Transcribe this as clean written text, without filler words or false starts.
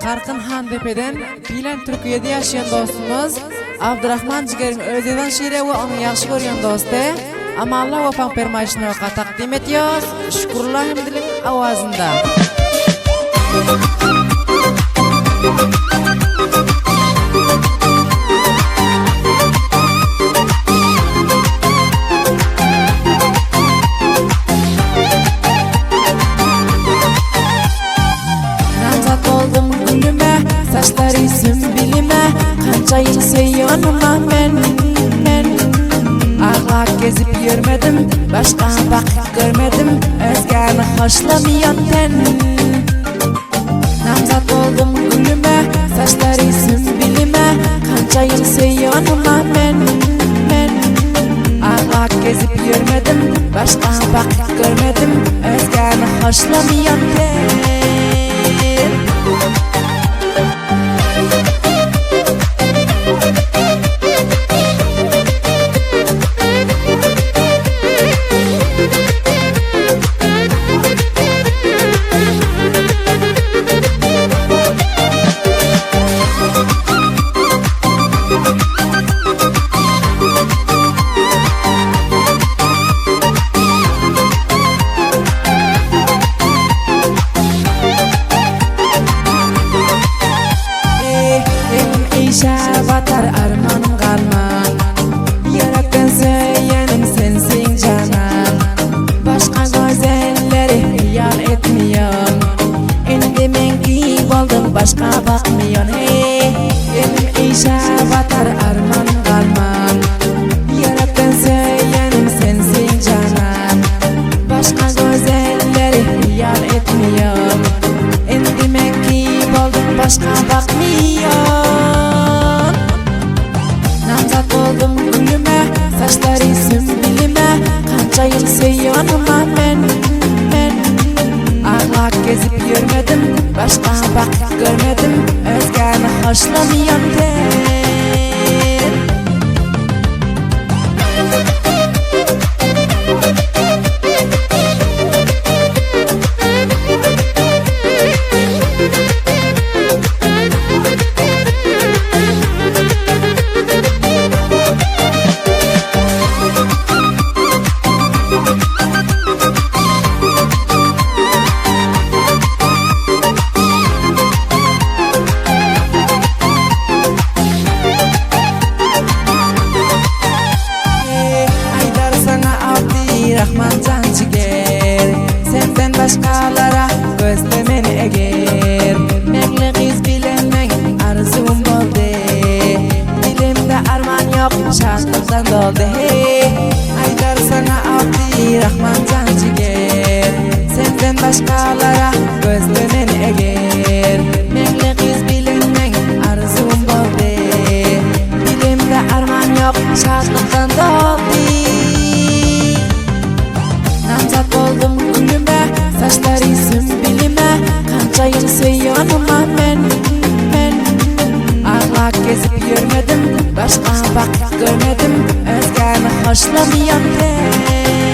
Qarqın Handepe'den bilen Türkiye'de yaşayan dostumuz Abdurrahman Ciger'in özeden şiiri ve onu yaxşı görüyen dostu Amallah ve Pamper Maşin'i takdim ediyoruz. Şükürler Hamdil'in avazında. Namzat oldum gülüme, saçları sümbilime, kanca yıl seyyonuma men. Ağlak gezip yürmedim, başka vakit görmedim, özgeni hoşlamayan ten. Namzat oldum gülüme, saçları sümbilime, kanca yıl seyyonuma men. Ağlak gezip yürmedim, başka vakit görmedim, özgeni hoşlamayan ten. Batar arman kalman, yaraktan söylenim sensin canan. Başka güzelleri hayal etmiyorsun, endi men kiyip oldum başka bakmıyorsun. Benim işe batar arman kalman, yaraktan söylenim sensin canan. Başka güzelleri hayal etmiyorsun, endi men kiyip oldum başka bakmıyorsun. Namzat oldum gülüme, saçları sümbilime, kanca yıl seyyonuma men. Ağlak gezip yürmedim, başka vakit görmedim, özgeni hoşlamayan ten. Rahman Can Ciger, senden başkalara gözlemen eğer. Mekli kız bilenmen arzum oldu, dilimde arman yok şarkıdan doldu. Aydar sana abdi Rahman Can Ciger, senden başkalara gözlemen eğer. Mekli kız bilenmen arzum oldu, dilimde arman yok şarkıdan doldu. Namzat oldum gülüme, saçları sümbilime, kanca yıl seyyonuma men. Ağlak gezip yürmedim, başka vakit görmedim, özgeni hoşlamayan ten.